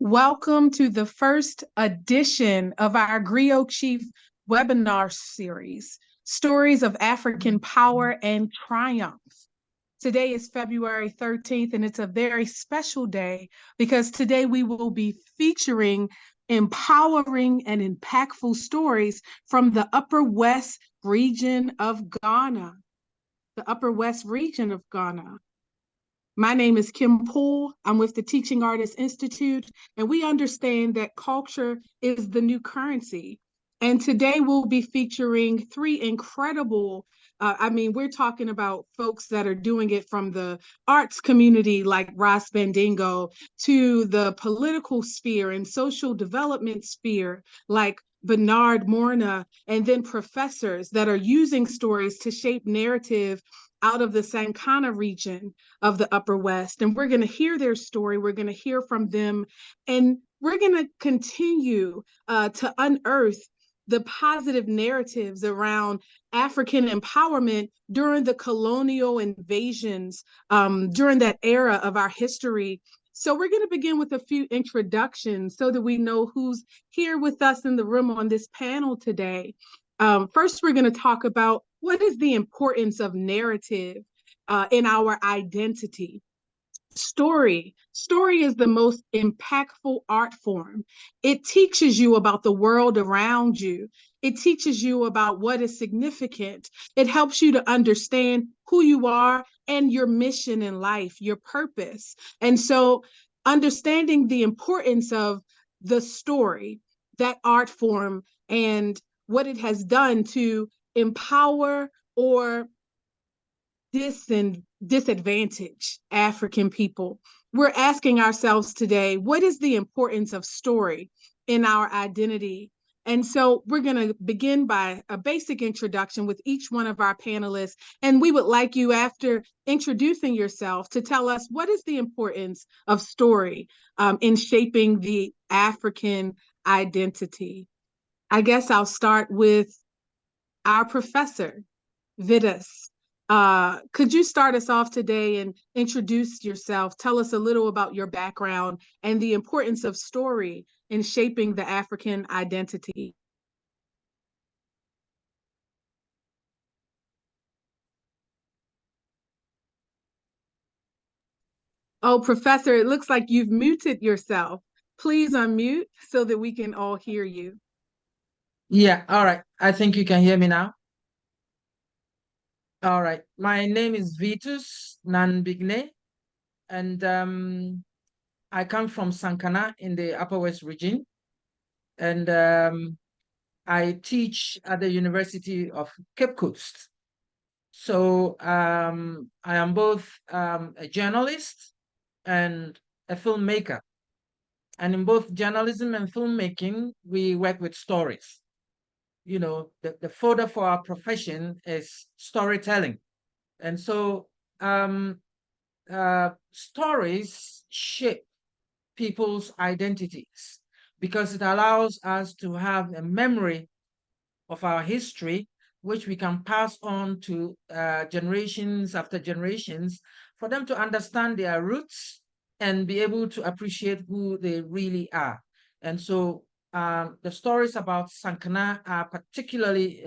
Welcome to the first edition of our Griot Chief webinar series, Stories of African Power and Triumph. Today is February 13th, and it's a very special day because today we will be featuring empowering and impactful stories from the Upper West region of Ghana. The Upper West region of Ghana. My name is Kim Poole. I'm with the Teaching Artists Institute, and we understand that culture is the new currency. And today we'll be featuring three incredible, we're talking about folks that are doing it from the arts community like Ras Bandingo to the political sphere and social development sphere like Bernard Mornah, and then professors that are using stories to shape narrative out of the Sankana region of the Upper West. And we're going to hear their story. We're going to hear from them. And we're going to continue to unearth the positive narratives around African empowerment during the colonial invasions, during that era of our history. So we're going to begin with a few introductions so that we know who's here with us in the room on this panel today. First, we're going to talk about what is the importance of narrative in our identity. Story is the most impactful art form. It teaches you about the world around you. It teaches you about what is significant. It helps you to understand who you are and your mission in life, your purpose. And so understanding the importance of the story, that art form, and what it has done to empower or disadvantage African people. We're asking ourselves today, what is the importance of story in our identity? And so we're going to begin by a basic introduction with each one of our panelists. And we would like you, after introducing yourself, to tell us what is the importance of story in shaping the African identity. I guess I'll start with our professor, Vitus. Could you start us off today and introduce yourself? Tell us a little about your background and the importance of story in shaping the African identity. Oh, Professor, it looks like you've muted yourself. Please unmute so that we can all hear you. Yeah, all right. I think you can hear me now. All right. My name is Vitus Nanbigne, and I come from Sankana in the Upper West region, and I teach at the University of Cape Coast. So I am both a journalist and a filmmaker. And in both journalism and filmmaking, we work with stories. You know, the fodder for our profession is storytelling. And so stories shape people's identities because it allows us to have a memory of our history, which we can pass on to generations after generations for them to understand their roots and be able to appreciate who they really are. And so the stories about Sankana are particularly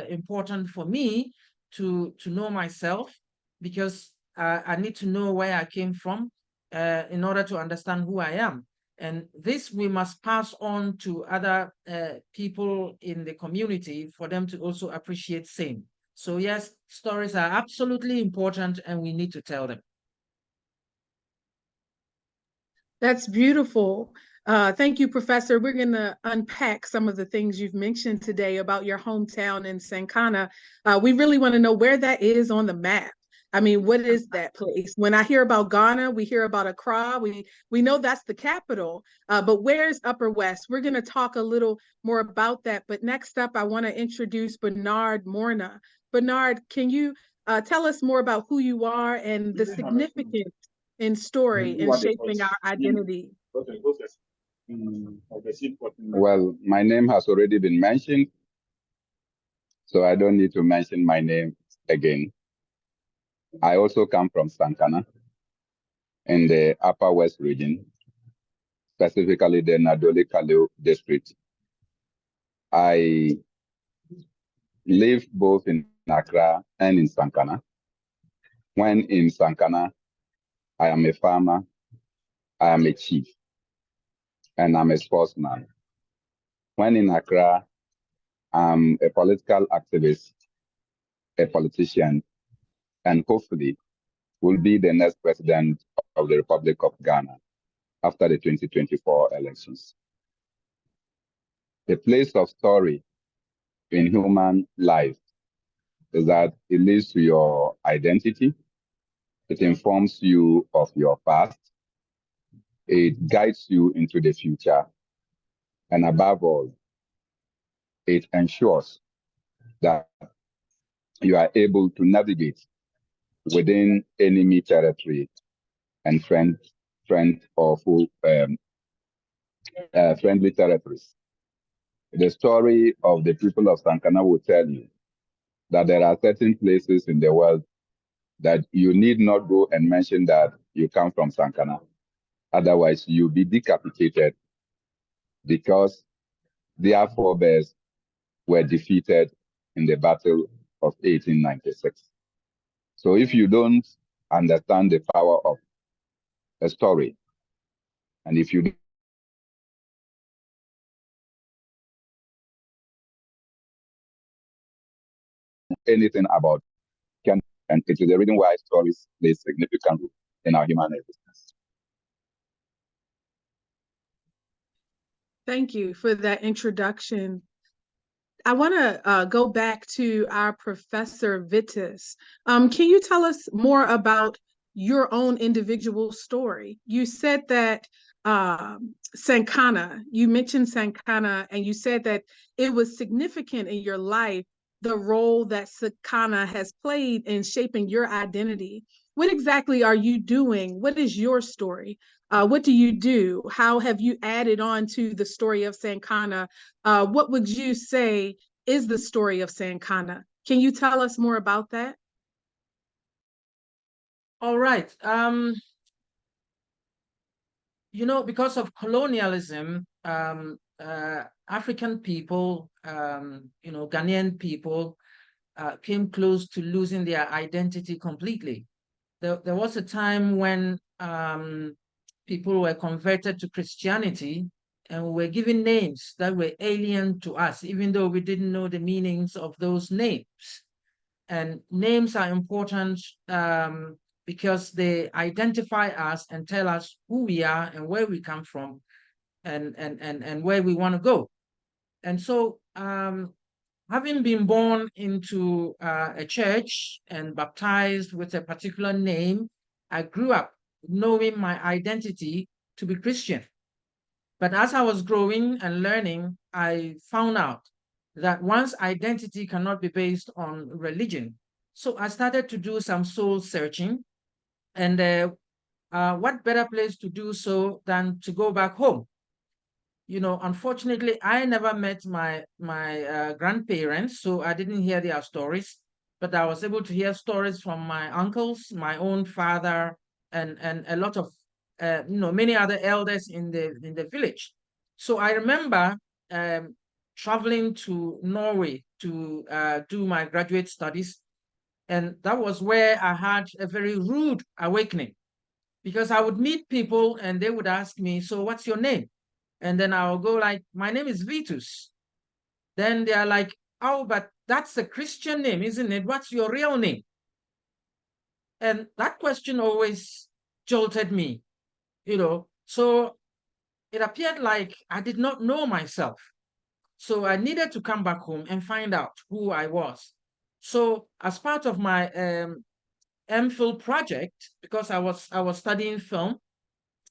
important for me to know myself, because I need to know where I came from in order to understand who I am. And this we must pass on to other people in the community for them to also appreciate same. So yes, stories are absolutely important and we need to tell them. That's beautiful. Thank you, Professor. We're going to unpack some of the things you've mentioned today about your hometown in Sankana. We really want to know where that is on the map. I mean, what is that place? When I hear about Ghana, we hear about Accra. We know that's the capital, but where's Upper West? We're going to talk a little more about that. But next up, I want to introduce Bernard Mornah. Bernard, can you tell us more about who you are and the significance in story in shaping our identity? Well, my name has already been mentioned, so I don't need to mention my name again. I also come from Sankana in the Upper West region. specifically the Nadoli Kaleu district. I live both in Accra and in Sankana. When in Sankana, I am a farmer, I am a chief, and I'm a sportsman. When in Accra, I'm a political activist, a politician, and hopefully will be the next president of the Republic of Ghana after the 2024 elections. The place of story in human life is that it leads to your identity, it informs you of your past, it guides you into the future, and above all, it ensures that you are able to navigate within enemy territory and or friendly territories. The story of the people of Sankana will tell you that there are certain places in the world that you need not go and mention that you come from Sankana. Otherwise, you'll be decapitated because their forebears were defeated in the Battle of 1896. So if you don't understand the power of a story, and if you anything about can, and it is the reason why stories play significant role in our human existence. Thank you for that introduction. I want to go back to our professor Vitus. Can you tell us more about your own individual story? You said that Sankana, you mentioned Sankana, and you said that it was significant in your life, the role that Sankana has played in shaping your identity. What exactly are you doing? What is your story? What do you do? How have you added on to the story of Sankana? What would you say is the story of Sankana? Can you tell us more about that? All right. You know, because of colonialism, African people, Ghanaian people came close to losing their identity completely. There was a time when people were converted to Christianity and we were given names that were alien to us, even though we didn't know the meanings of those names. And names are important because they identify us and tell us who we are and where we come from and where we want to go. And so having been born into a church and baptized with a particular name, I grew up knowing my identity to be Christian. But as I was growing and learning, I found out that one's identity cannot be based on religion. So I started to do some soul searching. And what better place to do so than to go back home? You know, unfortunately, I never met my grandparents, so I didn't hear their stories. But I was able to hear stories from my uncles, my own father, and a lot of many other elders in the village. So I remember traveling to Norway to do my graduate studies, and that was where I had a very rude awakening because I would meet people and they would ask me, "So what's your name?" And then I'll go like, "My name is Vitus." Then they're like, "Oh, but that's a Christian name, isn't it? What's your real name?" And that question always jolted me, you know. So it appeared like I did not know myself. So I needed to come back home and find out who I was. So as part of my MPhil project, because I was studying film,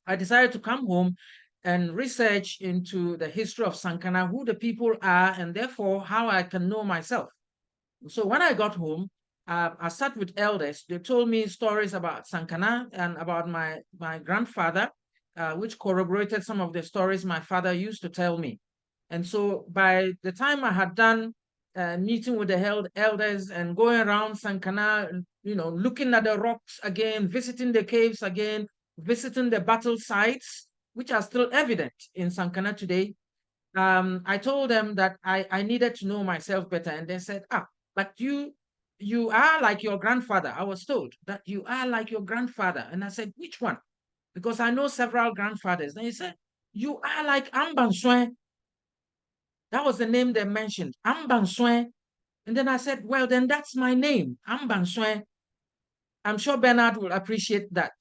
I decided to come home and research into the history of Sankana, who the people are, and therefore how I can know myself. So when I got home, I sat with elders. They told me stories about Sankana and about my grandfather, which corroborated some of the stories my father used to tell me. And so by the time I had done meeting with the elders and going around Sankana, looking at the rocks again, visiting the caves again, visiting the battle sites, which are still evident in Sankana today. I told them that I needed to know myself better. And they said, but you are like your grandfather. I was told that you are like your grandfather. And I said, which one? Because I know several grandfathers. And he said, you are like Ambanswe. That was the name they mentioned, Ambanswe. And then I said, well, then that's my name, Ambanswe. I'm sure Bernard will appreciate that.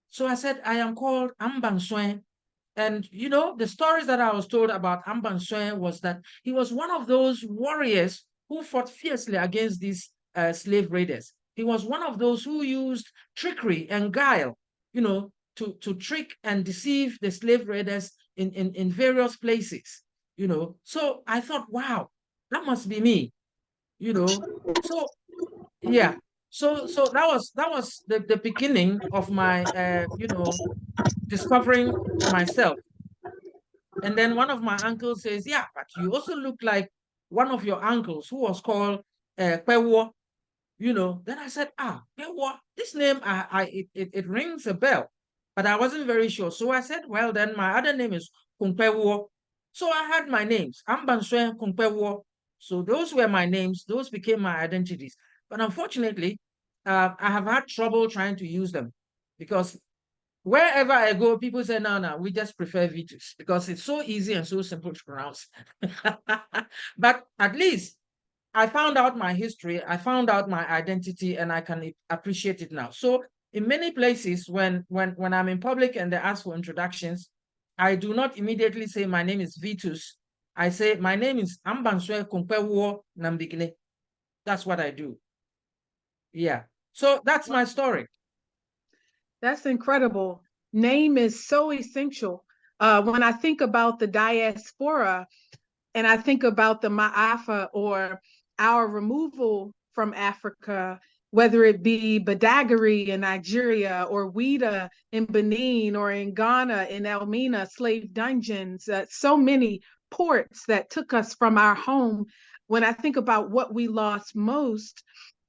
So I said, I am called Ambanswe. And, you know, the stories that I was told about Ambanswe was that he was one of those warriors who fought fiercely against these slave raiders. He was one of those who used trickery and guile, you know, to trick and deceive the slave raiders in various places, you know. So I thought, wow, that must be me, you know. So yeah, so that was the beginning of my you know, discovering myself. And then one of my uncles says, yeah, but you also look like one of your uncles who was called Kwewo, you know. Then I said, Kwewo, this name, it rings a bell, but I wasn't very sure. So I said, well, then my other name is Kunkwewo. So I had my names, Ambanswe, Kunkwewo. So those were my names. Those became my identities. But unfortunately, I have had trouble trying to use them because wherever I go, people say, no, we just prefer Vitus because it's so easy and so simple to pronounce. But at least I found out my history, I found out my identity, and I can appreciate it now. So in many places, when I'm in public and they ask for introductions, I do not immediately say my name is Vitus. I say my name is Ambanswe Kumpewo Nanbigne. That's what I do. Yeah. So that's my story. That's incredible. Name is so essential. When I think about the diaspora and I think about the Ma'afa or our removal from Africa, whether it be Badagry in Nigeria or Ouida in Benin or in Ghana, in Elmina, slave dungeons, so many ports that took us from our home. When I think about what we lost most,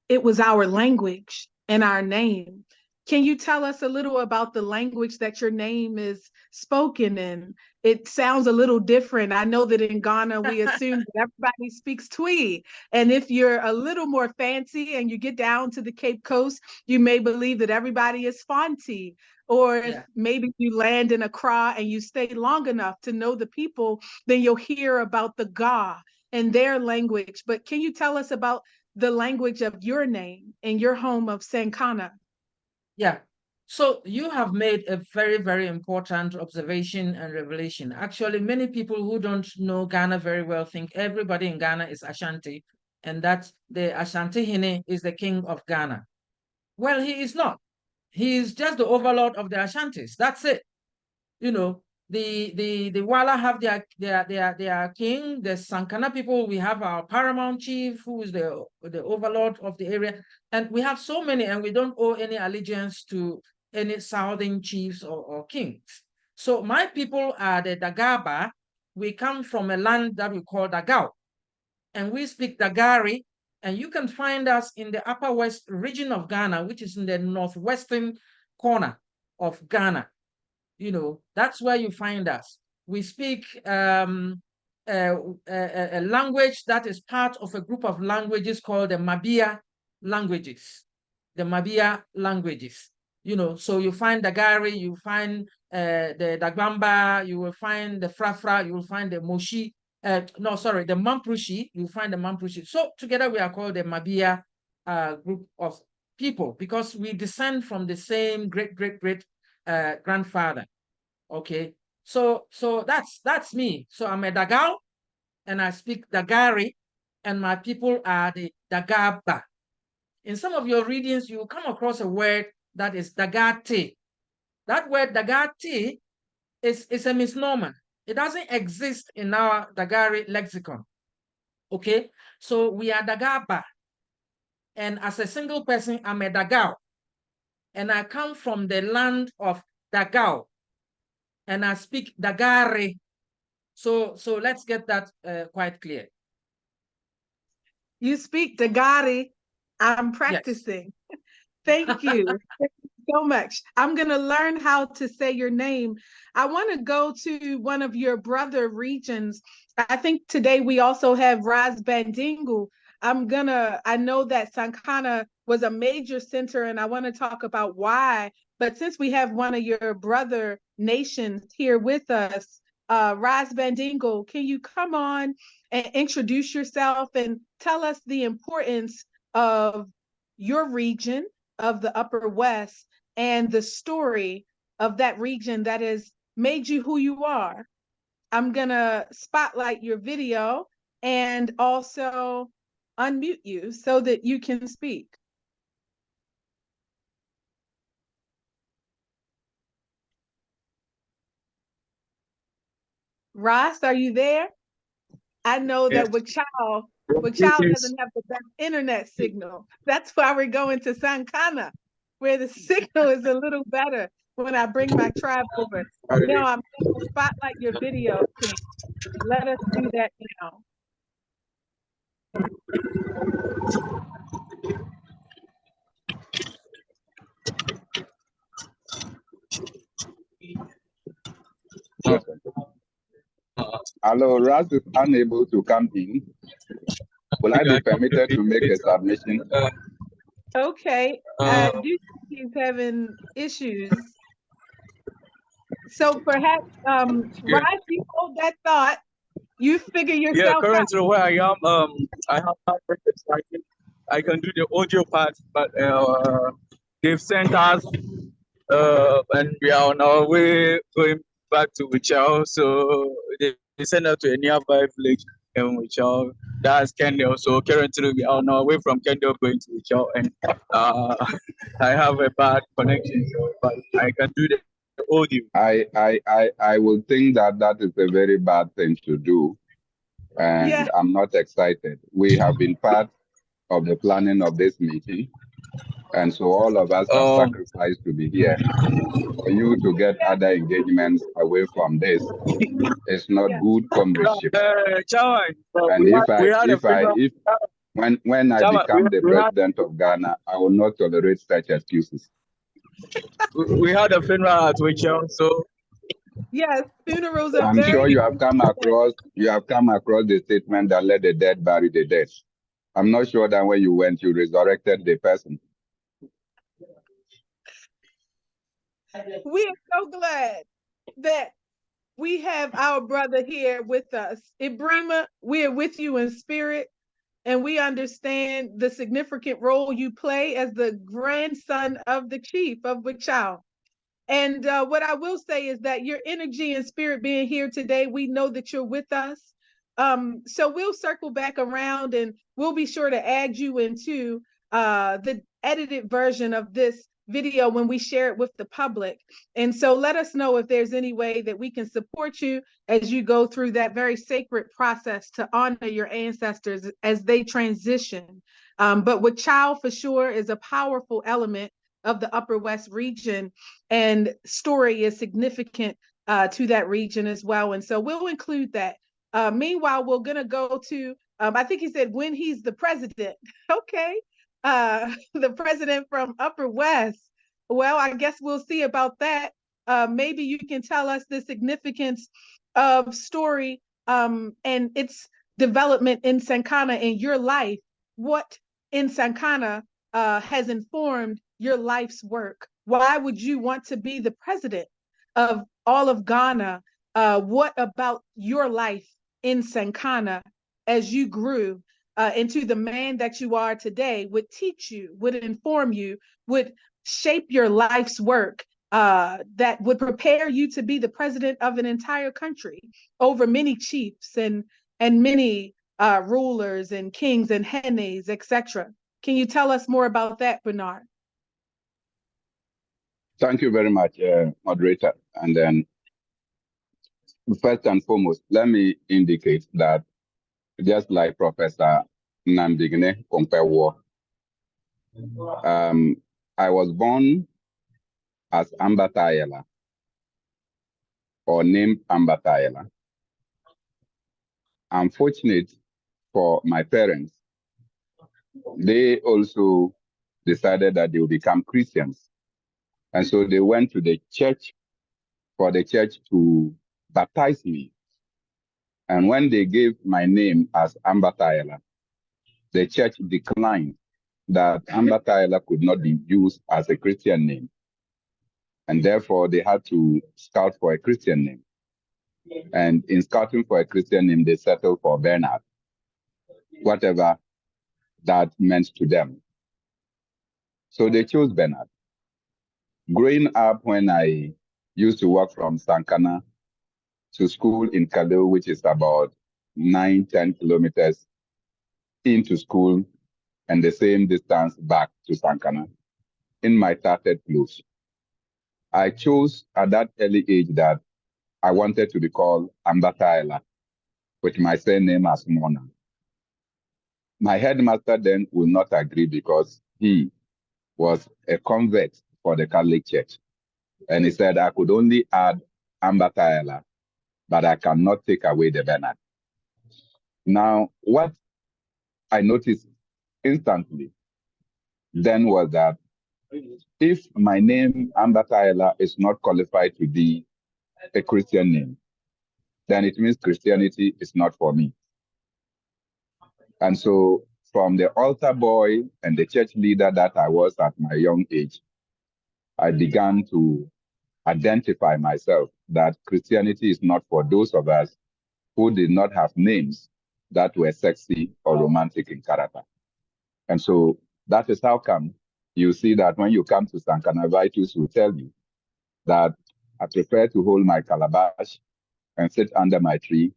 it was our language and our name. Can you tell us a little about the language that your name is spoken in? It sounds a little different. I know that in Ghana, we assume that everybody speaks Twi. And if you're a little more fancy and you get down to the Cape Coast, you may believe that everybody is Fanti. Or if maybe you land in Accra and you stay long enough to know the people, then you'll hear about the Ga and their language. But can you tell us about the language of your name and your home of Sankana? Yeah. So you have made a very, very important observation and revelation. Actually, many people who don't know Ghana very well think everybody in Ghana is Ashanti and that the Ashanti Hine is the king of Ghana. Well, he is not. He is just the overlord of the Ashantis. That's it. You know, the Wala have their king. The Sankana people, we have our paramount chief, who is the overlord of the area, and we have so many, and we don't owe any allegiance to any southern chiefs or kings. So my people are the Dagaba. We come from a land that we call Dagao, and we speak Dagari, and you can find us in the upper west region of Ghana, which is in the northwestern corner of Ghana. You know, that's where you find us. We speak a language that is part of a group of languages called the Mabia languages. The Mabia languages. You know, so you find the Gari, you find the Dagbamba, you will find the Frafra, you will find the Moshi, no, sorry, the Mamprushi, you find the Mamprushi. So together we are called the Mabia group of people because we descend from the same great grandfather. Okay, so that's me. So I'm a Dagao, and I speak Dagari, and my people are the Dagaba. In some of your readings, you come across a word that is Dagati. That word Dagati is a misnomer. It doesn't exist in our Dagari lexicon. Okay, so we are Dagaba, and as a single person, I'm a Dagao, and I come from the land of Dagao, and I speak Dagari. So let's get that quite clear. You speak Dagari. I'm practicing. Yes. Thank you. so much. I'm going to learn how to say your name. I want to go to one of your brother regions. I think today we also have Ras Bandingu. I know that Sankana was a major center, and I want to talk about why. But since we have one of your brother nations here with us, Ras Bandingu, can you come on and introduce yourself and tell us the importance of your region of the Upper West and the story of that region that has made you who you are? I'm gonna spotlight your video and also unmute you so that you can speak. Ross, are you there? I know that Wichao doesn't have the best internet signal. That's why we're going to Sankana, where the signal is a little better when I bring my tribe over. Now I'm going to spotlight your video, King. Let us do that now. Hello, Ras is unable to come in. Will I be permitted to make a submission? Okay, I do think he's having issues. So perhaps, Raj, you hold that thought. You figure yourself out. Currently where I am, I have not very excited. I can do the audio part, but they've sent us, and we are on our way going back to Wichao. So they sent us to a nearby village in Wichao. That's Kendall. So currently we are on our way from Kendall going to Wichao, and I have a bad connection, so, but I can do the audio. I will think that that is a very bad thing to do, and Yeah. I'm not excited. We have been part of the planning of this meeting, and so all of us have sacrificed to be here. For you to get other engagements away from this, it's not good comradeship. And when I become the president of Ghana, I will not tolerate such excuses. We had a funeral at Wichao, so yes, funerals are I'm sure you have come across the statement that let the dead bury the dead. I'm not sure that when you went, you resurrected the person. We are so glad that we have our brother here with us. Ibrima, we are with you in spirit, and we understand the significant role you play as the grandson of the chief of Wichao. And what I will say is that your energy and spirit being here today, we know that you're with us. So we'll circle back around, and we'll be sure to add you into the edited version of this video when we share it with the public. And so let us know if there's any way that we can support you as you go through that very sacred process to honor your ancestors as they transition. But Wichao for sure is a powerful element of the Upper West region, and story is significant to that region as well. And so we'll include that. Meanwhile, we're going to go to, I think he said when he's the president. Okay. The president from Upper West. Well, I guess we'll see about that. Maybe you can tell us the significance of story and its development in Sankana in your life. What in Sankana has informed your life's work? Why would you want to be the president of all of Ghana? What about your life in Sankana as you grew into the man that you are today would teach you, would inform you, would shape your life's work that would prepare you to be the president of an entire country over many chiefs and many rulers and kings and hennes, etc. Can you tell us more about that, Bernard? Thank you very much, moderator. And then first and foremost, let me indicate that just like Professor Nanbigne Kompewo, I was born as Anbataayela, or named Anbataayela. I'm fortunate for my parents. They also decided that they will become Christians. And so they went to the church for the church to baptize me. And when they gave my name as Anbataayela, the church declined that Anbataayela could not be used as a Christian name. And therefore, they had to scout for a Christian name. And in scouting for a Christian name, they settled for Bernard, whatever that meant to them. So they chose Bernard. Growing up, when I used to walk from Sankana to school in Kaleo, which is about 9-10 kilometers into school, and the same distance back to Sankana, in my tattered clothes, I chose at that early age that I wanted to be called Anbataayela, with my surname as Mornah. My headmaster then would not agree because he was a convert for the Catholic Church. And he said I could only add Anbataayela, but I cannot take away the Bernard. Now, what I noticed instantly then was that if my name Anbataayela is not qualified to be a Christian name, then it means Christianity is not for me. And so from the altar boy and the church leader that I was at my young age, I began to identify myself that Christianity is not for those of us who did not have names that were sexy or romantic in character. And so that is how come you see that when you come to Sankana, Vitus will tell you that I prefer to hold my calabash and sit under my tree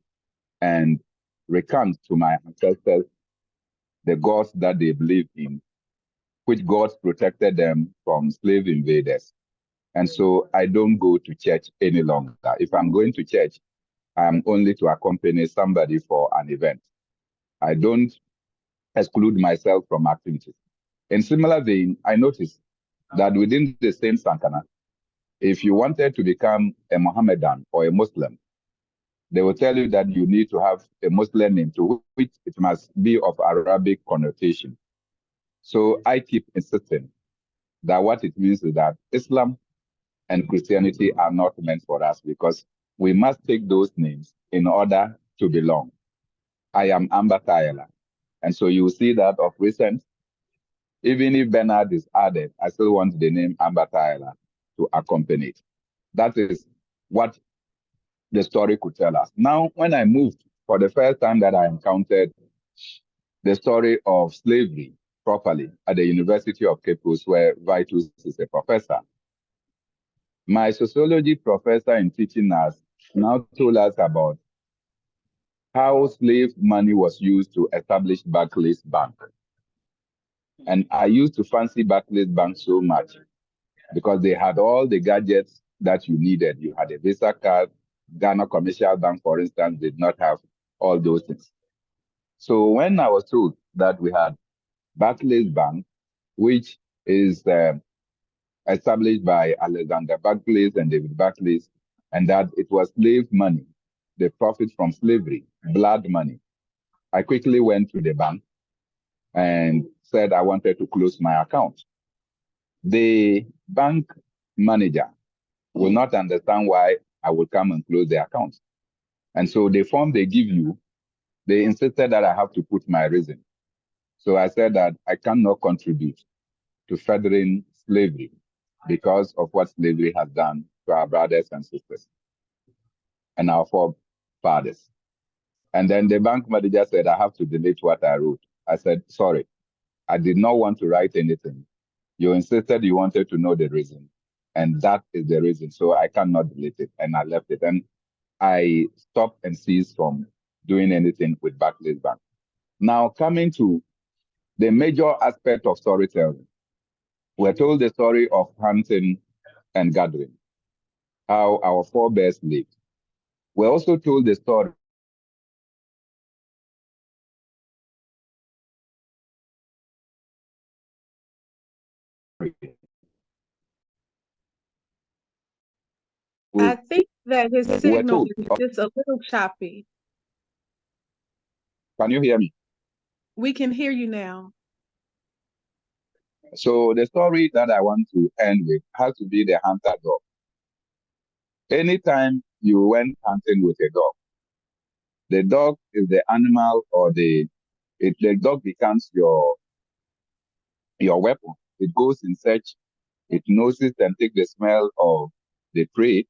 and recount to my ancestors the gods that they believed in, which gods protected them from slave invaders. And so I don't go to church any longer. If I'm going to church, I'm only to accompany somebody for an event. I don't exclude myself from activities. In similar vein, I noticed that within the same Sankana, if you wanted to become a Mohammedan or a Muslim, they will tell you that you need to have a Muslim name to which it must be of Arabic connotation. So I keep insisting that what it means is that Islam and Christianity are not meant for us because we must take those names in order to belong. I am Anbataayela. And so you see that of recent, even if Bernard is added, I still want the name Anbataayela to accompany it. That is what the story could tell us. Now, when I moved, for the first time that I encountered the story of slavery properly at the University of Cape Coast, where Vitus is a professor, my sociology professor in teaching us now told us about how slave money was used to establish Barclays Bank. And I used to fancy Barclays Bank so much because they had all the gadgets that you needed. You had a Visa card. Ghana Commercial Bank, for instance, did not have all those things. So when I was told that we had Barclays Bank, which is established by Alexander Barclays and David Barclays, and that it was slave money, the profit from slavery, blood money, I quickly went to the bank and said I wanted to close my account. The bank manager will not understand why I would come and close the account. And so the form they give you, they insisted that I have to put my reason. So I said that I cannot contribute to furthering slavery because of what slavery has done to our brothers and sisters and our forefathers. And then the bank manager said, I have to delete what I wrote. I said, sorry, I did not want to write anything. You insisted you wanted to know the reason. And that is the reason. So I cannot delete it. And I left it. And I stopped and ceased from doing anything with Barclays Bank. Now, coming to the major aspect of storytelling, we're told the story of hunting and gathering, how our forebears lived. We're also told the story I think that his signal is just a little choppy. Can you hear me? We can hear you now. So the story that I want to end with has to be the hunter dog. Anytime you went hunting with a dog, the dog is the animal, or the dog becomes your weapon. It goes in search, it noses and takes the smell of the prey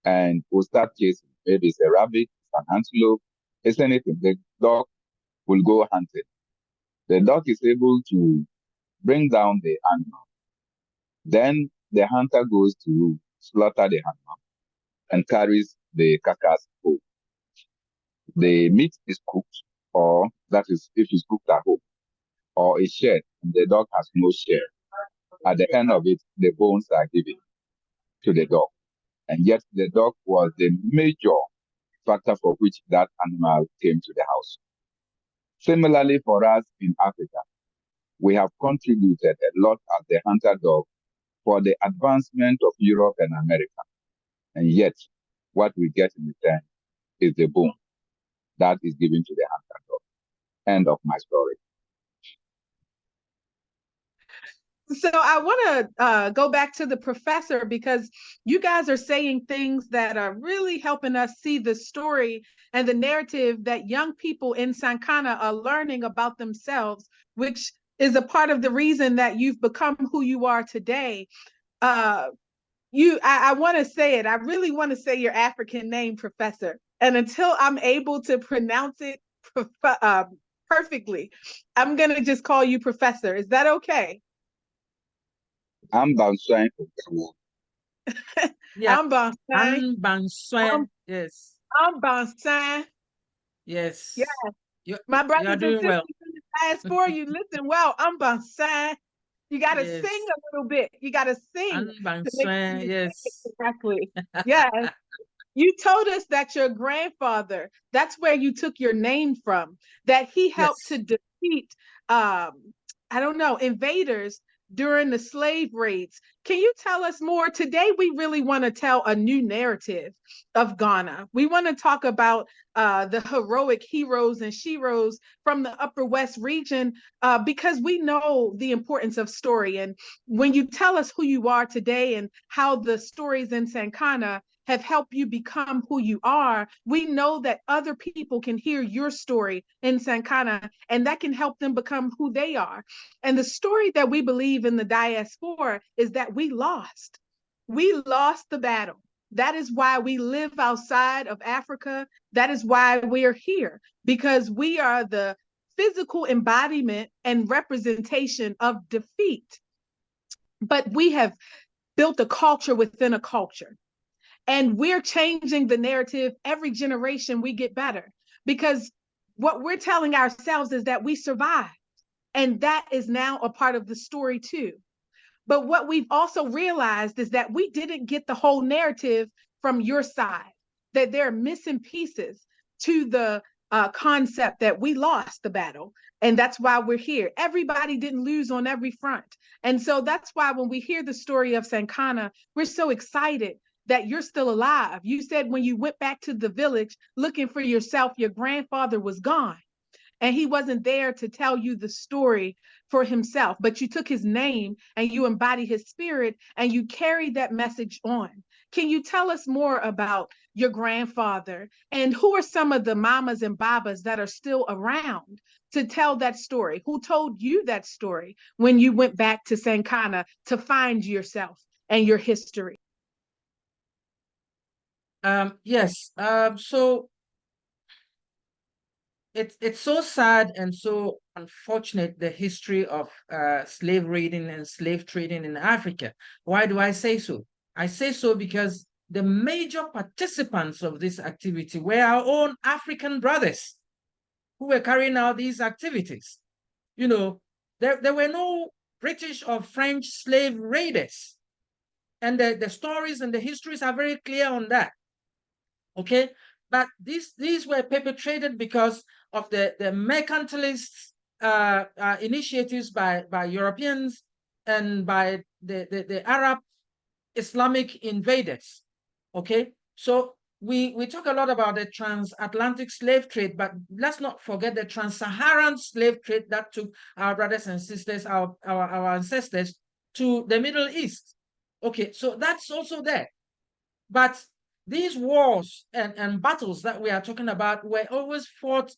and will start chasing. Maybe it's a rabbit, it's an antelope, it's anything. The dog will go hunting. The dog is able to bring down the animal. Then the hunter goes to slaughter the animal and carries the carcass home. The meat is cooked, or that is if it's cooked at home, or is shared, and the dog has no share. At the end of it, the bones are given to the dog. And yet the dog was the major factor for which that animal came to the house. Similarly, for us in Africa, we have contributed a lot as the hunter dog for the advancement of Europe and America. And yet, what we get in return is the bone that is given to the hunter dog. End of my story. So I want to go back to the professor, because you guys are saying things that are really helping us see the story and the narrative that young people in Sankana are learning about themselves, which is a part of the reason that you've become who you are today. I want to say it. I really want to say your African name, Professor. And until I'm able to pronounce it perfectly, I'm going to just call you Professor. Is that okay? Anbataayela. Yeah. Anbataayela. Yes. Anbataayela. Yes. Yeah. My brothers and sisters well. in the diaspora, you listen well. Anbataayela. You got to sing a little bit. You got to sing to make sure you yes. sing it correctly. Yes. You told us that your grandfather, that's where you took your name from, that he helped to defeat, invaders during the slave raids. Can you tell us more? Today, we really want to tell a new narrative of Ghana. We want to talk about the heroic heroes and sheroes from the Upper West region, because we know the importance of story. And when you tell us who you are today and how the stories in Sankana have helped you become who you are, we know that other people can hear your story in Sankana, and that can help them become who they are. And the story that we believe in the diaspora is that we lost. We lost the battle. That is why we live outside of Africa. That is why we are here, because we are the physical embodiment and representation of defeat. But we have built a culture within a culture. And we're changing the narrative. Every generation we get better, because what we're telling ourselves is that we survived. And that is now a part of the story too. But what we've also realized is that we didn't get the whole narrative from your side, that there are missing pieces to the concept that we lost the battle. And that's why we're here. Everybody didn't lose on every front. And so that's why when we hear the story of Sankana, we're so excited that you're still alive. You said when you went back to the village looking for yourself, your grandfather was gone. And he wasn't there to tell you the story for himself, but you took his name and you embody his spirit and you carried that message on. Can you tell us more about your grandfather, and who are some of the mamas and babas that are still around to tell that story? Who told you that story when you went back to Sankana to find yourself and your history? Yes. So it's so sad and so unfortunate, the history of slave raiding and slave trading in Africa. Why do I say so? I say so because the major participants of this activity were our own African brothers who were carrying out these activities. You know, there were no British or French slave raiders. And the stories and the histories are very clear on that. Okay, but these were perpetrated because of the mercantilist initiatives by Europeans and by the Arab Islamic invaders. Okay, so we talk a lot about the transatlantic slave trade, but let's not forget the trans-Saharan slave trade that took our brothers and sisters, our ancestors to the Middle East. Okay, so that's also there. But these wars and battles that we are talking about were always fought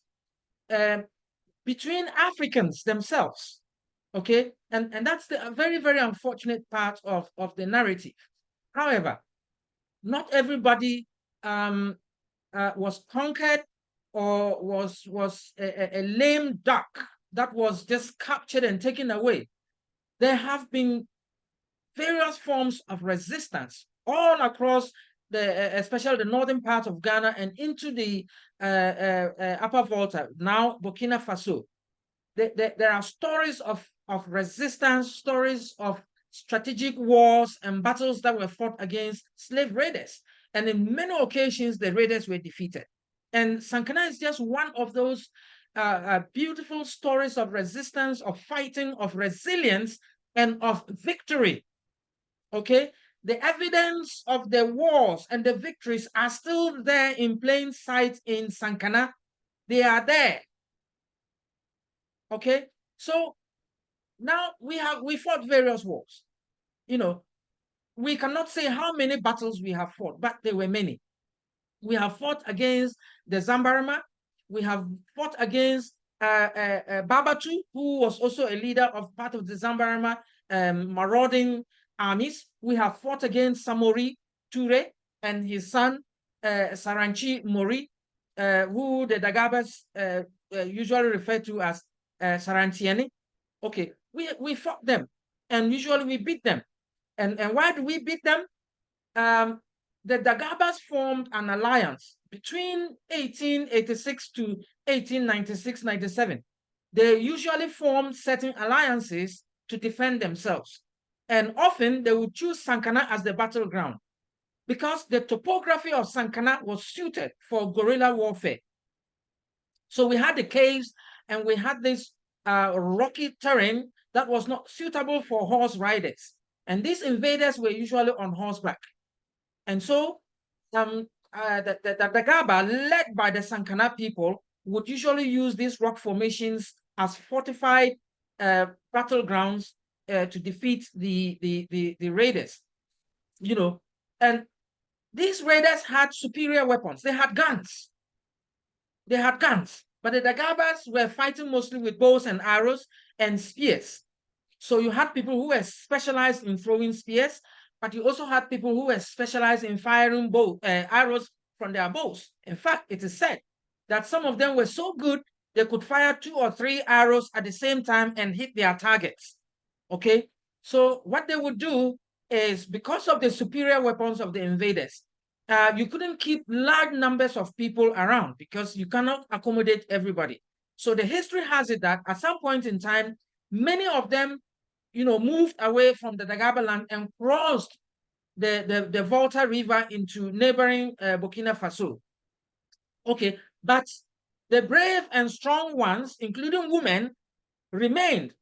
between Africans themselves. Okay, and that's the very, very unfortunate part of the narrative. However, not everybody was conquered or was a lame duck that was just captured and taken away. There have been various forms of resistance all across especially the northern part of Ghana and into the Upper Volta, now Burkina Faso. There are stories of resistance, stories of strategic wars and battles that were fought against slave raiders. And in many occasions, the raiders were defeated. And Sankana is just one of those beautiful stories of resistance, of fighting, of resilience, and of victory. Okay? The evidence of the wars and the victories are still there in plain sight in Sankana. They are there. Okay? So now we fought various wars. You know, we cannot say how many battles we have fought, but there were many. We have fought against the Zambarama. We have fought against Babatu, who was also a leader of part of the Zambarama marauding armies. We have fought against Samori Ture and his son Saranchi Mori, who the Dagabas usually refer to as Sarantiene. Okay, we fought them, and usually we beat them. And why do we beat them? The Dagabas formed an alliance between 1886 to 1896-97. They usually formed certain alliances to defend themselves. And often they would choose Sankana as the battleground because the topography of Sankana was suited for guerrilla warfare. So we had the caves and we had this rocky terrain that was not suitable for horse riders. And these invaders were usually on horseback. And so the Dagaba, led by the Sankana people, would usually use these rock formations as fortified battlegrounds to defeat the raiders. You know, and these raiders had superior weapons. They had guns. They had guns. But the Dagabas were fighting mostly with bows and arrows and spears. So you had people who were specialized in throwing spears, but you also had people who were specialized in firing arrows from their bows. In fact, it is said that some of them were so good, they could fire 2 or 3 arrows at the same time and hit their targets. Okay? So what they would do is, because of the superior weapons of the invaders, you couldn't keep large numbers of people around because you cannot accommodate everybody. So the history has it that at some point in time, many of them, you know, moved away from the Dagaba land and crossed the Volta River into neighboring Burkina Faso. Okay, but the brave and strong ones, including women, remained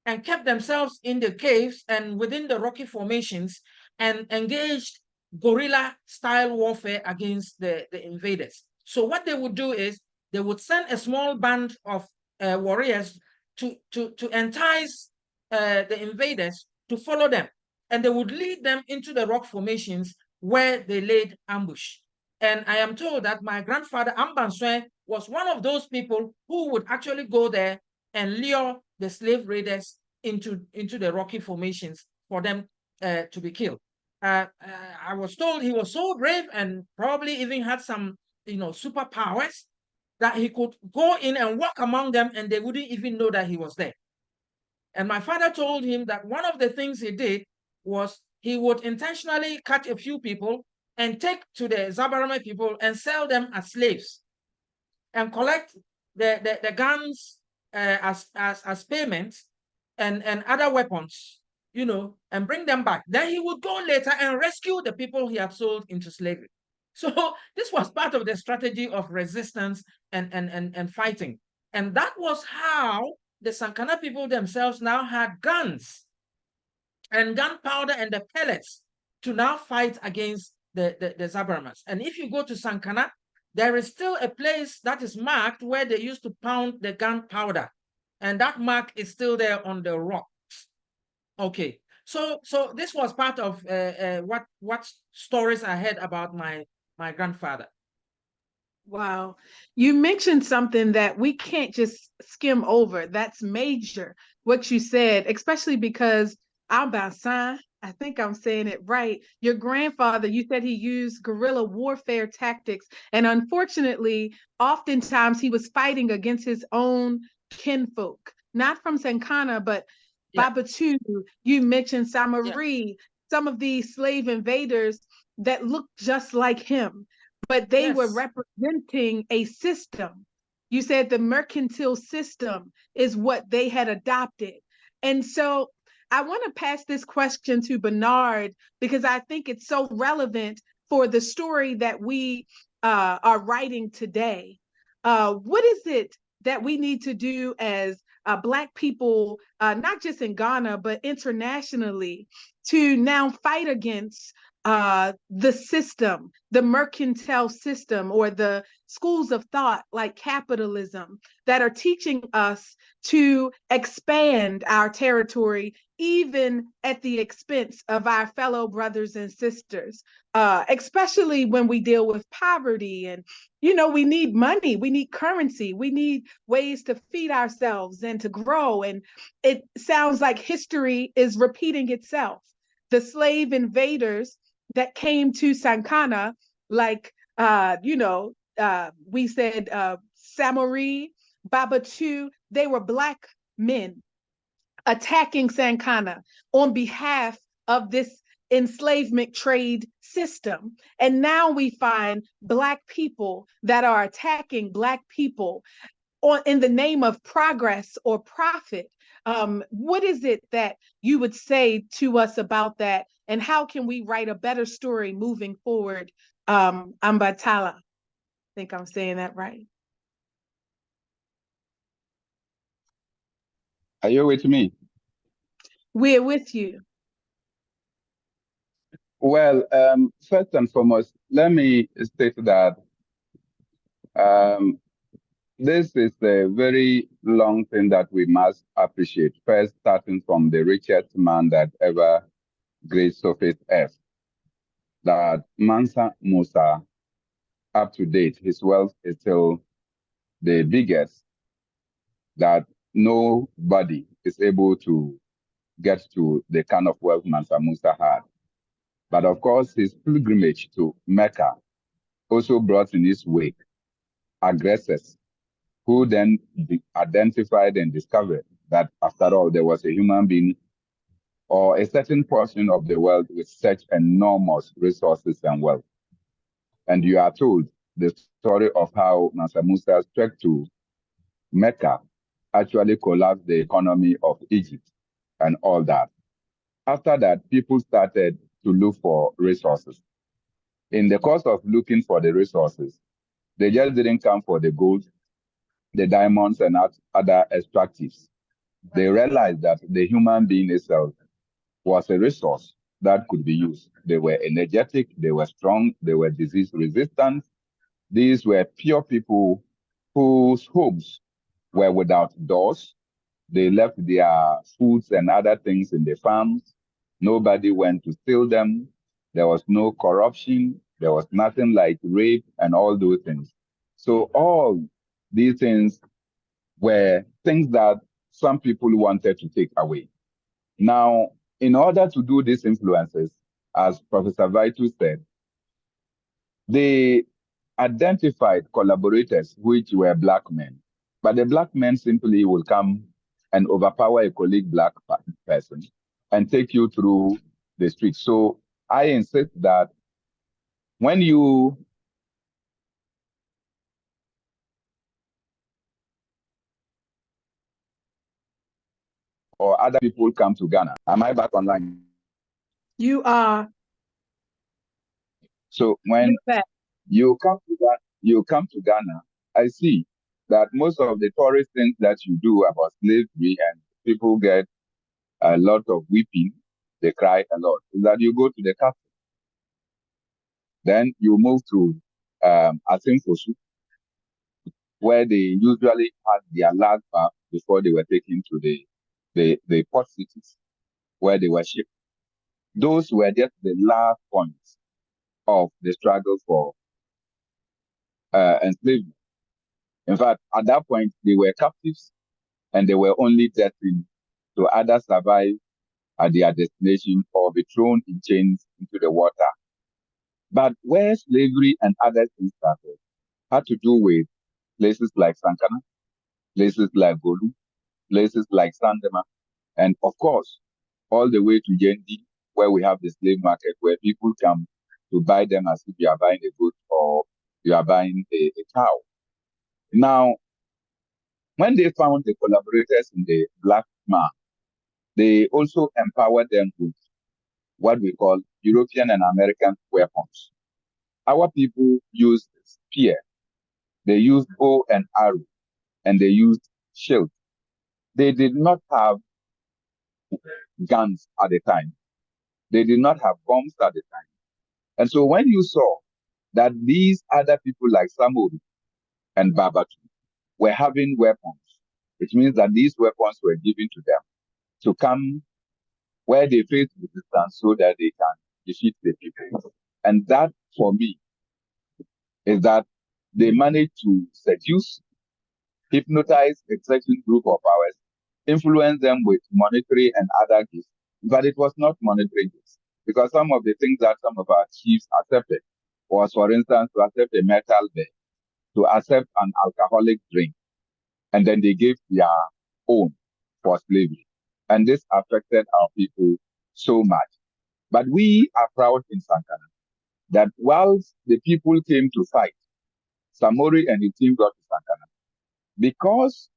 and kept themselves in the caves and within the rocky formations and engaged guerrilla-style warfare against the invaders. So what they would do is they would send a small band of warriors to entice the invaders to follow them, and they would lead them into the rock formations where they laid ambush. And I am told that my grandfather Ambanswe was one of those people who would actually go there and lure the slave raiders into the rocky formations for them to be killed. I was told he was so brave and probably even had some, you know, superpowers that he could go in and walk among them and they wouldn't even know that he was there. And my father told him that one of the things he did was he would intentionally catch a few people and take to the Zabarama people and sell them as slaves and collect the guns as payments and other weapons, you know, and bring them back. Then he would go later and rescue the people he had sold into slavery. So this was part of the strategy of resistance and fighting. And that was how the Sankana people themselves now had guns and gunpowder and the pellets to now fight against the Zabarmans. And if you go to Sankana, there is still a place that is marked where they used to pound the gunpowder. And that mark is still there on the rocks. Okay. So this was part of what stories I heard about my grandfather. Wow. You mentioned something that we can't just skim over. That's major, what you said, especially because Anbataayela, I think I'm saying it right. Your grandfather, you said he used guerrilla warfare tactics. And unfortunately, oftentimes he was fighting against his own kinfolk, not from Sankana, but Babatu. You mentioned Samari, some of these slave invaders that looked just like him, but they were representing a system. You said the mercantile system is what they had adopted. And so I want to pass this question to Bernard because I think it's so relevant for the story that we are writing today. What is it that we need to do as Black people, not just in Ghana, but internationally, to now fight against the system, the mercantile system, or the schools of thought like capitalism that are teaching us to expand our territory, even at the expense of our fellow brothers and sisters, especially when we deal with poverty. And, you know, we need money, we need currency, we need ways to feed ourselves and to grow. And it sounds like history is repeating itself. The slave invaders that came to Sankana, like, we said Samari, Babatu, they were Black men attacking Sankana on behalf of this enslavement trade system. And now we find Black people that are attacking Black people in the name of progress or profit. What is it that you would say to us about that? And how can we write a better story moving forward? Anbataayela, I think I'm saying that right. Are you with me? We're with you. Well, first and foremost, let me state that this is a very long thing that we must appreciate. First, starting from the richest man that ever graced surface Earth, that Mansa Musa, up to date, his wealth is still the biggest that nobody is able to get to the kind of wealth Mansa Musa had. But of course, his pilgrimage to Mecca also brought in his wake aggressors who then identified and discovered that after all, there was a human being or a certain portion of the world with such enormous resources and wealth. And you are told the story of how Mansa Musa's trek to Mecca actually collapsed the economy of Egypt and all that. After that, people started to look for resources. In the course of looking for the resources, they just didn't come for the gold, the diamonds, and other extractives. They realized that the human being itself was a resource that could be used. They were energetic, they were strong, they were disease resistant. These were pure people whose homes were without doors. They left their foods and other things in the farms. Nobody went to steal them. There was no corruption. There was nothing like rape and all those things. So all these things were things that some people wanted to take away. Now, in order to do these influences, as Professor Vitus said, they identified collaborators which were Black men. But the Black men simply will come and overpower a colleague Black person and take you through the street. So I insist that when you or other people come to Ghana, am I back online? You are. So when you come to Ghana, I see that most of the tourist things that you do about slavery and people get a lot of weeping, they cry a lot, is that you go to the capital. Then you move to Asimfosu, where they usually had their last bath before they were taken to the port cities where they were shipped. Those were just the last points of the struggle for enslavement. In fact, at that point, they were captives and they were only destined to either survive at their destination or be thrown in chains into the water. But where slavery and other things started had to do with places like Sankana, places like Golu, places like Sandema, and of course, all the way to Yendi, where we have the slave market, where people come to buy them as if you are buying a goat or you are buying a cow. Now, when they found the collaborators in the black man, they also empowered them with what we call European and American weapons. Our people used spear, they used bow and arrow, and they used shield. They did not have guns at the time. They did not have bombs at the time. And so when you saw that these other people like Samori and Babatu were having weapons, it means that these weapons were given to them to come where they face resistance so that they can defeat the people. And that, for me, is that they managed to seduce, hypnotize a certain group of ours, influence them with monetary and other gifts. But it was not monetary gifts, because some of the things that some of our chiefs accepted was, for instance, to accept a metal bed, to accept an alcoholic drink, and then they gave their own for slavery. And this affected our people so much. But we are proud in Sankana that whilst the people came to fight, Samori and his team got to Sankana. Because,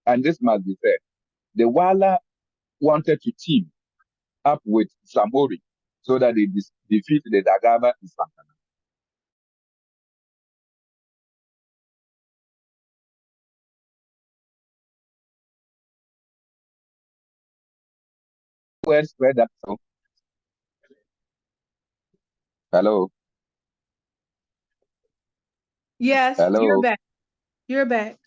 and this must be said, the Wala wanted to team up with Samori so that they defeat the Dagaba in Sankana. Word spread that. Hello. Yes, Hello. you're back. You're back.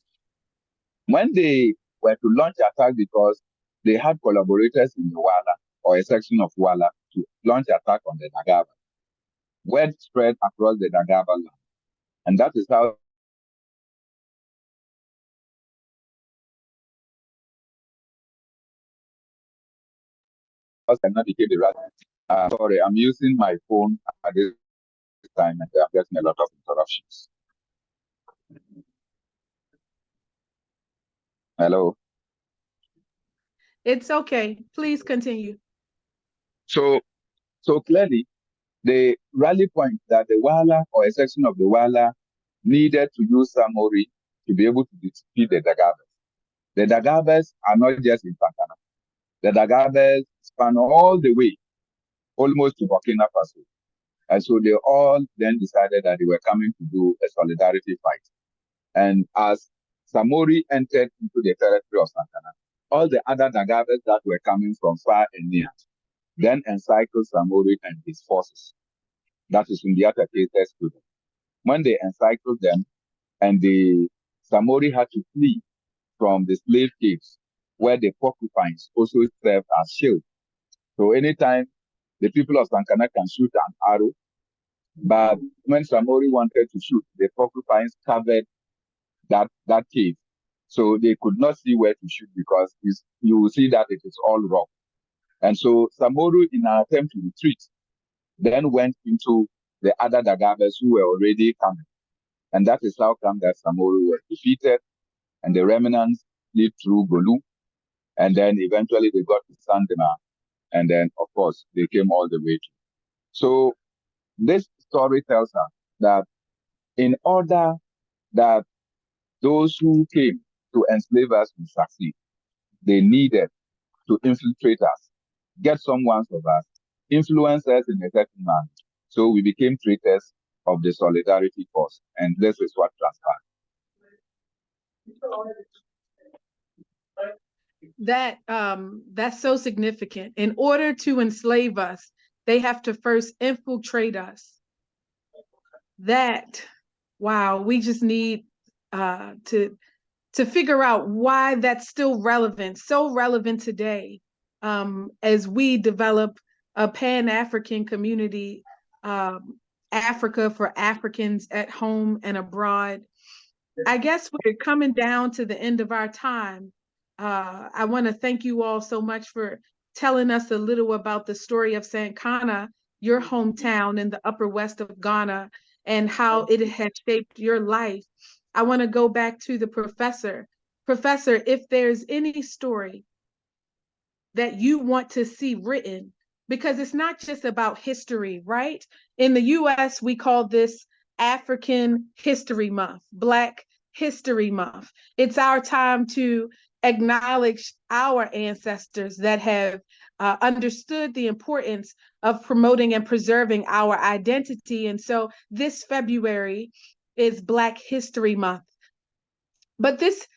When they were to launch attack because they had collaborators in the Wala or a section of Wala to launch attack on the Dagaba, word spread across the Dagaba land. And that is how Ghana became the right. Sorry, I'm using my phone at this time and I'm getting a lot of interruptions. Hello. It's okay. Please continue. So clearly, the rally point that the Wala or a section of the Wala needed to use Samori to be able to defeat the Dagabas. The Dagabas are not just in Sankana. The Dagabas span all the way, almost to Burkina Faso. And so they all then decided that they were coming to do a solidarity fight. And as Samori entered into the territory of Sankana, all the other Dagabas that were coming from far and near then encircled Samori and his forces. That is in the other cases to them. When they encircled them, and the Samori had to flee from the slave caves, where the porcupines also served as shield. So anytime the people of Sankana can shoot an arrow, but when Samori wanted to shoot, the porcupines covered that cave. So they could not see where to shoot because you will see that it is all rock. And so Samori, in an attempt to retreat, then went into the other Dagabas who were already coming. And that is how come that Samori was defeated and the remnants fled through Golu. And then eventually they got to Sandema. And then, of course, they came all the way to. So this story tells us that in order that those who came to enslave us would succeed, they needed to infiltrate us, get someone of us, influence us in a certain manner. So we became traitors of the Solidarity Force, and this is what transpired. That's so significant. In order to enslave us, they have to first infiltrate us. that, wow, we just need to figure out why that's still relevant, so relevant today, as we develop a Pan-African community, Africa for Africans at home and abroad. I guess we're coming down to the end of our time. I want to thank you all so much for telling us a little about the story of Sankana, your hometown in the upper west of Ghana, and how it has shaped your life. I want to go back to the professor. Professor, if there's any story that you want to see written, because it's not just about history, right? In the US, we call this African History Month, Black History Month. It's our time to acknowledge our ancestors that have understood the importance of promoting and preserving our identity. And so this February is Black History Month. But this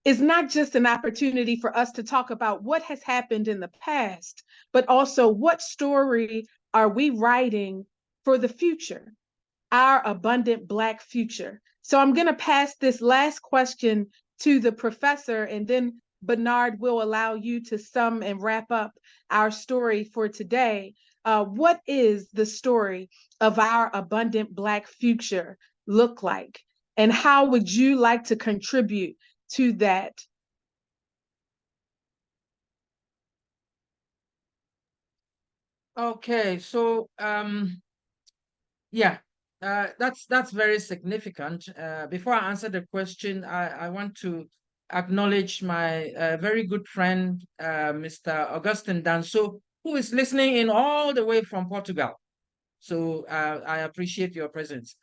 is not just an opportunity for us to talk about what has happened in the past, but also what story are we writing for the future, our abundant Black future. So I'm going to pass this last question to the professor, and then Bernard will allow you to sum and wrap up our story for today. What is the story of our abundant Black future look like? And how would you like to contribute to that? Okay, so yeah, that's very significant. Before I answer the question, I want to acknowledge my very good friend, Mr. Augustine Danso, who is listening in all the way from Portugal. So I appreciate your presence.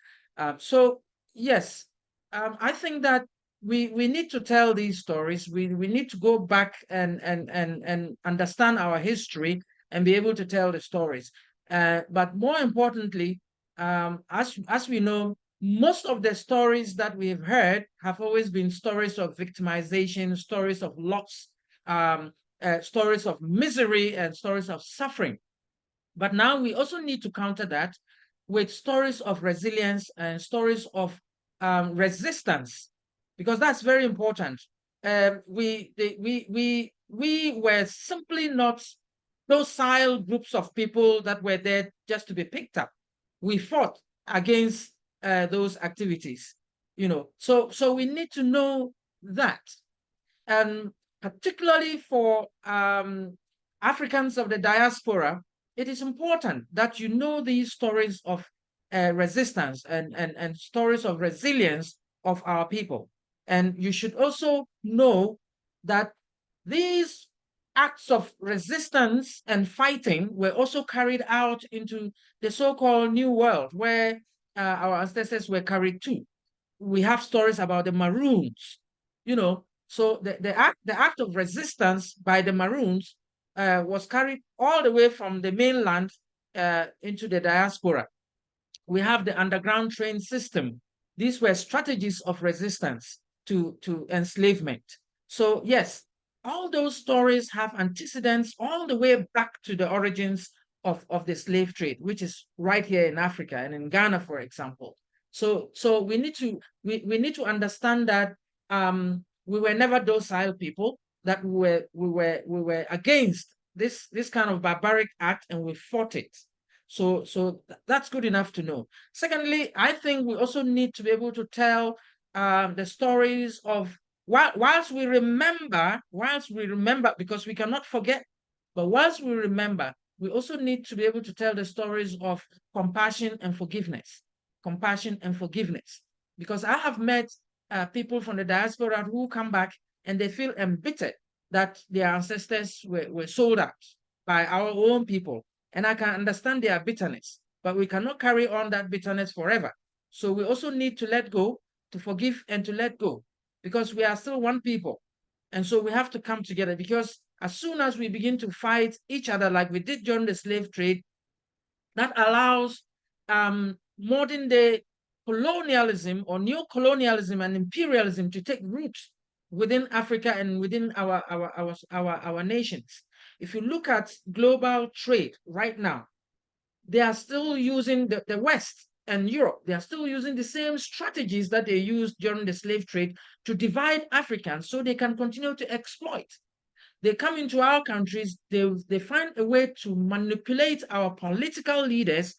So yes, I think that we need to tell these stories. We need to go back and understand our history and be able to tell the stories. But more importantly, as we know, most of the stories that we've heard have always been stories of victimization, stories of loss, stories of misery, and stories of suffering. But now we also need to counter that with stories of resilience and stories of resistance, because that's very important. We were simply not docile groups of people that were there just to be picked up. We fought against those activities, So we need to know that, and particularly for Africans of the diaspora, it is important that you know these stories of resistance and stories of resilience of our people. And you should also know that these acts of resistance and fighting were also carried out into the so-called New World, where our ancestors were carried to. We have stories about the Maroons, so the act of resistance by the Maroons was carried all the way from the mainland into the diaspora. We have the underground train system. These were strategies of resistance to enslavement. So yes, all those stories have antecedents all the way back to the origins of the slave trade, which is right here in Africa and in Ghana, for example. So we need to understand that we were never docile people, that we were against this kind of barbaric act, and we fought it. So that's good enough to know. Secondly, I think we also need to be able to tell the stories of whilst we remember, because we cannot forget, but whilst we remember, we also need to be able to tell the stories of compassion and forgiveness. Compassion and forgiveness. Because I have met people from the diaspora who come back and they feel embittered that their ancestors were sold out by our own people. And I can understand their bitterness, but we cannot carry on that bitterness forever. So we also need to let go, to forgive and to let go, because we are still one people. And so we have to come together, because as soon as we begin to fight each other like we did during the slave trade, that allows modern day colonialism or neo-colonialism and imperialism to take root within Africa and within our nations. If you look at global trade right now, they are still using the West and Europe. They are still using the same strategies that they used during the slave trade to divide Africans so they can continue to exploit. They come into our countries, they find a way to manipulate our political leaders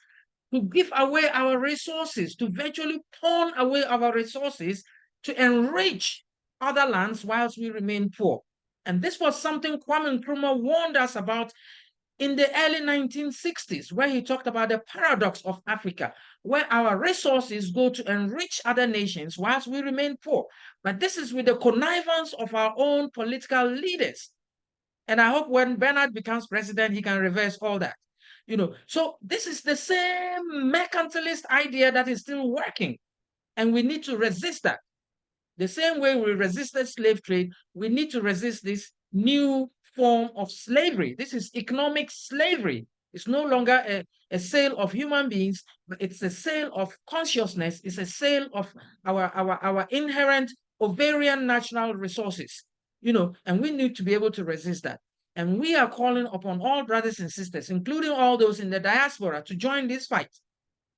to give away our resources, to virtually pawn away our resources to enrich other lands whilst we remain poor. And this was something Kwame Nkrumah warned us about in the early 1960s, where he talked about the paradox of Africa, where our resources go to enrich other nations whilst we remain poor. But this is with the connivance of our own political leaders. And I hope when Bernard becomes president, he can reverse all that. So this is the same mercantilist idea that is still working, and we need to resist that. The same way we resisted slave trade, we need to resist this new form of slavery. This is economic slavery. It's no longer a sale of human beings, but it's a sale of consciousness. It's a sale of our inherent ovarian natural resources, and we need to be able to resist that. And we are calling upon all brothers and sisters, including all those in the diaspora, to join this fight,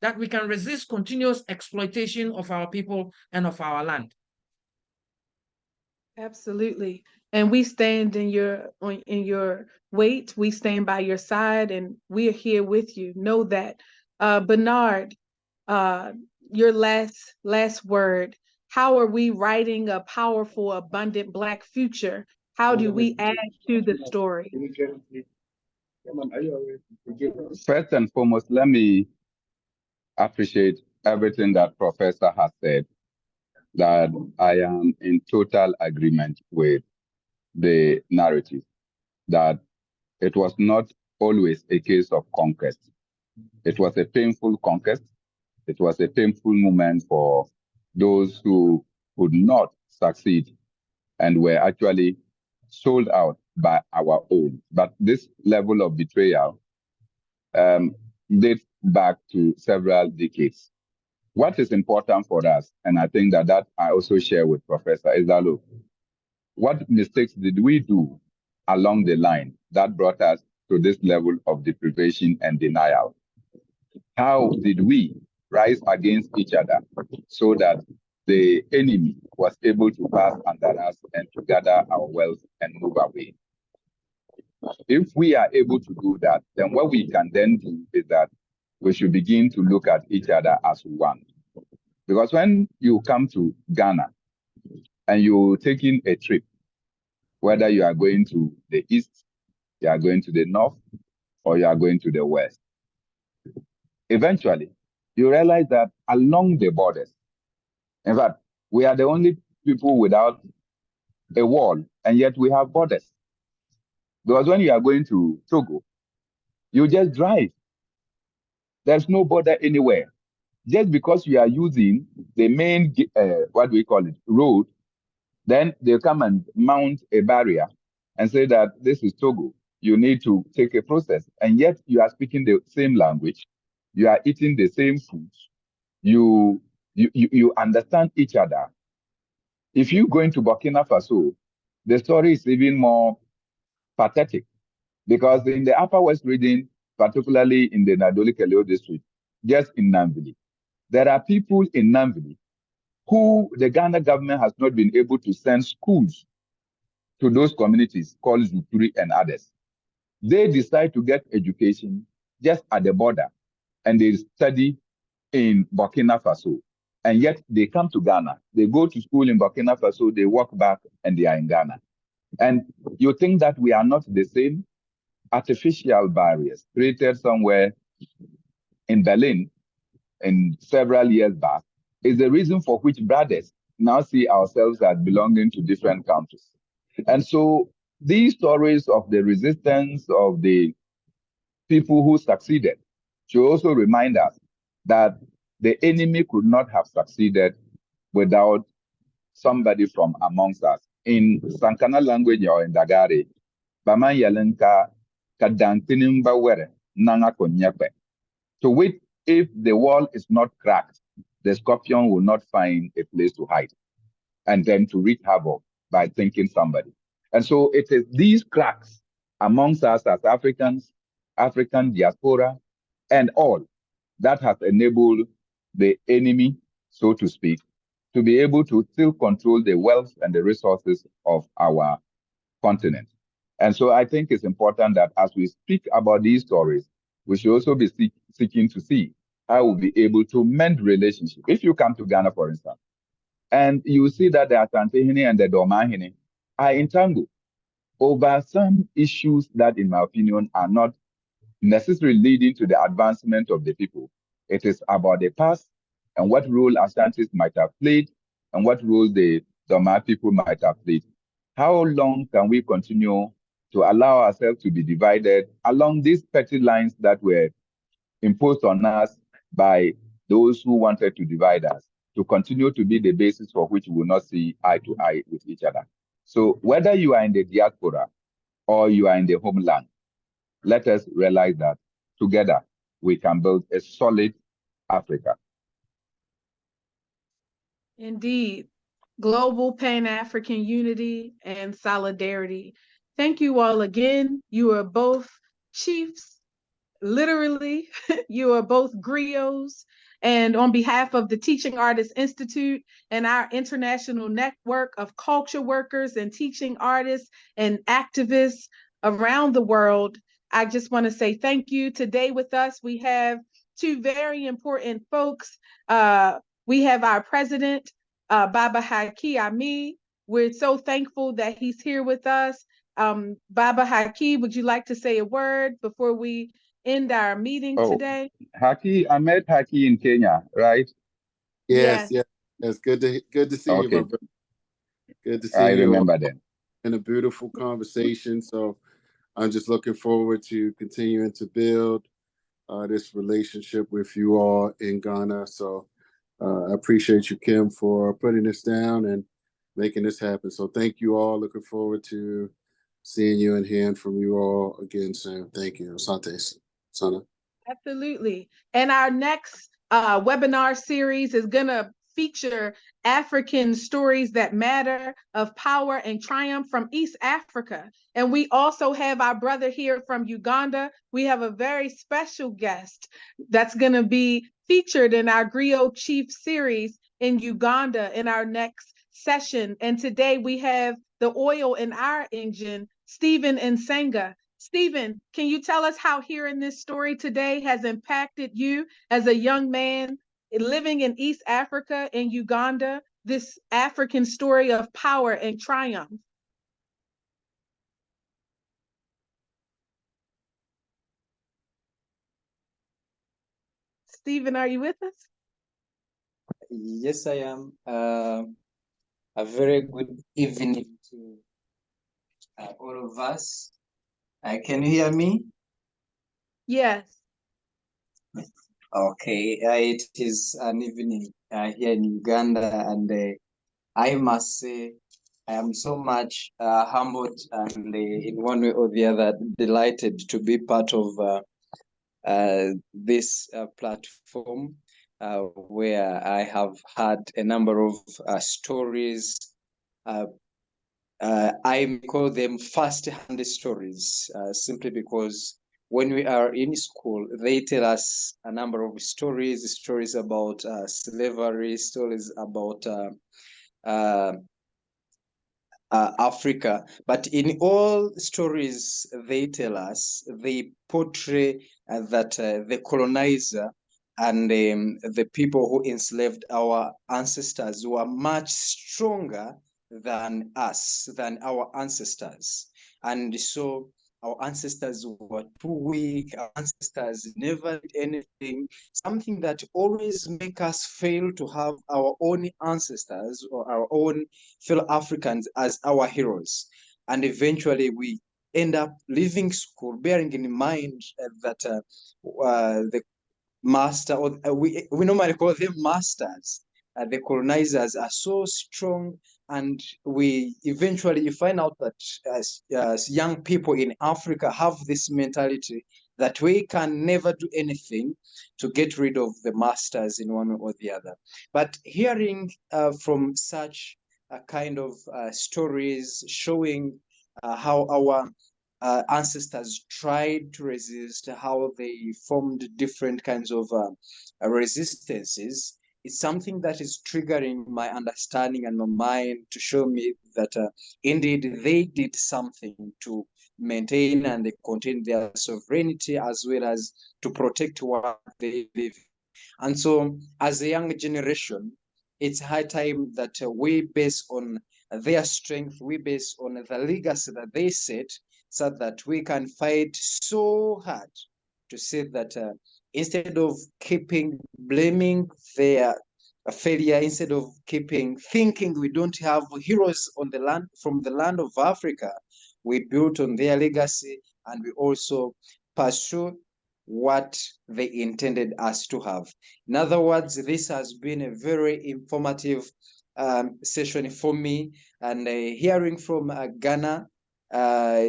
that we can resist continuous exploitation of our people and of our land. Absolutely. And we stand in your weight. We stand by your side, and we are here with you. Know that. Bernard, your last word. How are we writing a powerful, abundant Black future? How do we add to the story? First and foremost, let me appreciate everything that Professor has said, that I am in total agreement with the narrative, that it was not always a case of conquest. It was a painful conquest. It was a painful moment for those who could not succeed and were actually sold out by our own. But this level of betrayal dates back to several decades. What is important for us, and I think that I also share with Professor, is that, look, what mistakes did we do along the line that brought us to this level of deprivation and denial? How did we rise against each other so that the enemy was able to pass under us and to gather our wealth and move away? If we are able to do that, then what we can then do is that we should begin to look at each other as one. Because when you come to Ghana and you're taking a trip, whether you are going to the east, you are going to the north, or you are going to the west, eventually you realize that along the borders, in fact, we are the only people without a wall, and yet we have borders. Because when you are going to Togo, you just drive. There's no border anywhere. Just because you are using the main, road, then they come and mount a barrier and say that this is Togo. You need to take a process. And yet you are speaking the same language. You are eating the same foods. You understand each other. If you go into Burkina Faso, the story is even more pathetic, because in the Upper West region, particularly in the Nadoli-Keleo district, just in Nanbigne, there are people in Nanbigne who the Ghana government has not been able to send schools to those communities called Zuturi and others. They decide to get education just at the border, and they study in Burkina Faso. And yet they come to Ghana. They go to school in Burkina Faso, they walk back, and they are in Ghana. And you think that we are not the same? Artificial barriers created somewhere in Berlin in several years back is the reason for which brothers now see ourselves as belonging to different countries. And so these stories of the resistance of the people who succeeded should also remind us that the enemy could not have succeeded without somebody from amongst us. In Sankana language or in Dagari, Bama Yalenka Kadantinimba Were Nanga Konyepe. To wait, if the wall is not cracked, the scorpion will not find a place to hide and then to wreak havoc by thinking somebody. And so it is these cracks amongst us as Africans, African diaspora, and all that has enabled the enemy, so to speak, to be able to still control the wealth and the resources of our continent. And so I think it's important that as we speak about these stories, we should also be seeking to see how we'll be able to mend relationships. If you come to Ghana, for instance, and you see that the Asantehene and the Domahene are entangled over some issues that, in my opinion, are not necessarily leading to the advancement of the people. It is about the past and what role Asantes might have played and what role the Doma people might have played. How long can we continue to allow ourselves to be divided along these petty lines that were imposed on us by those who wanted to divide us, to continue to be the basis for which we will not see eye to eye with each other? So whether you are in the diaspora or you are in the homeland, let us realize that together we can build a solid Africa. Indeed. Global Pan-African unity and solidarity. Thank you all again. You are both chiefs, literally. You are both griots. And on behalf of the Teaching Artists Institute and our international network of culture workers and teaching artists and activists around the world, I just want to say thank you. Today with us, we have two very important folks. We have our president, Baba Haki Ami. We're so thankful that he's here with us. Baba Haki, would you like to say a word before we end our meeting today? Haki, I met Haki in Kenya, right? Yes. Good to see you, my brother. Good to see you. I remember them. And a beautiful conversation. So I'm just looking forward to continuing to build this relationship with you all in Ghana. So I appreciate you, Kim, for putting this down and making this happen. So thank you all. Looking forward to seeing you and hearing from you all again soon. Thank you. Asante. Sana. Absolutely. And our next webinar series is going to feature African stories that matter of power and triumph from East Africa. And we also have our brother here from Uganda. We have a very special guest that's going to be featured in our Griot Chief series in Uganda in our next session. And today we have the oil in our engine, Stephen Nsenga. Stephen, can you tell us how hearing this story today has impacted you as a young man living in East Africa and Uganda, this African story of power and triumph? Stephen, are you with us? Yes, I am. A very good evening to all of us. Can you hear me? Yes. Okay, it is an evening here in Uganda, and I must say I am so much humbled and in one way or the other delighted to be part of this platform where I have had a number of stories. I call them first-hand stories, simply because when we are in school, they tell us a number of stories about slavery, stories about Africa. But in all stories they tell us, they portray that the colonizer and the people who enslaved our ancestors were much stronger than us, than our ancestors. And so our ancestors were too weak. Our ancestors never did anything, something that always make us fail to have our own ancestors or our own fellow Africans as our heroes. And eventually we end up leaving school bearing in mind that the master, or we normally call them masters, the colonizers are so strong, and we eventually find out that as young people in Africa have this mentality that we can never do anything to get rid of the masters in one way or the other. But hearing from such kind of stories showing how our ancestors tried to resist, how they formed different kinds of resistances. It's something that is triggering my understanding and my mind to show me that indeed they did something to maintain and contain their sovereignty, as well as to protect what they live. And so, as a young generation, it's high time that we base on their strength, we base on the legacy that they set, so that we can fight so hard to say that instead of keeping blaming their failure, instead of keeping thinking we don't have heroes on the land from the land of Africa, we built on their legacy and we also pursue what they intended us to have. In other words, this has been a very informative session for me, and hearing from Ghana,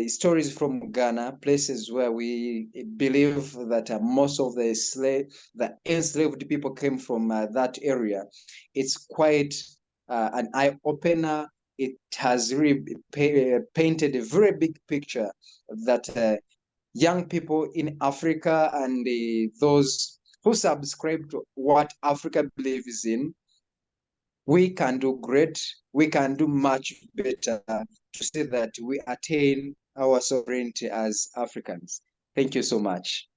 stories from Ghana, places where we believe that most of the enslaved people came from that area. It's quite an eye-opener. It has really painted a very big picture that young people in Africa and those who subscribe to what Africa believes in, we can do great, we can do much better to say that we attain our sovereignty as Africans. Thank you so much.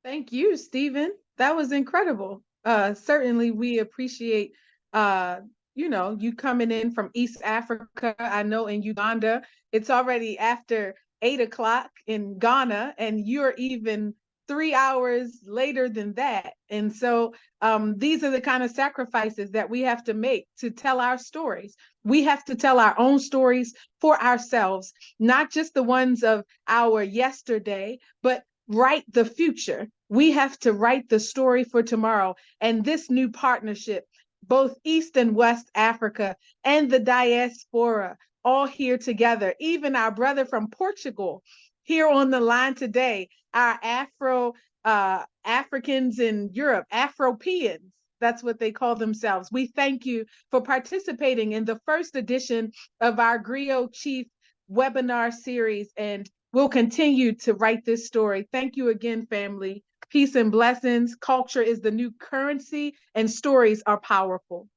Thank you, Stephen. That was incredible. Certainly we appreciate you coming in from East Africa. I know in Uganda, it's already after 8 o'clock in Ghana, and you're even 3 hours later than that. And so these are the kind of sacrifices that we have to make to tell our stories. We have to tell our own stories for ourselves, not just the ones of our yesterday, but write the future. We have to write the story for tomorrow. And this new partnership, both East and West Africa and the diaspora, all here together, even our brother from Portugal here on the line today, our Africans in Europe, Afropeans, that's what they call themselves. We thank you for participating in the first edition of our Griot Chief webinar series, and we'll continue to write this story. Thank you again, family. Peace and blessings. Culture is the new currency, and stories are powerful.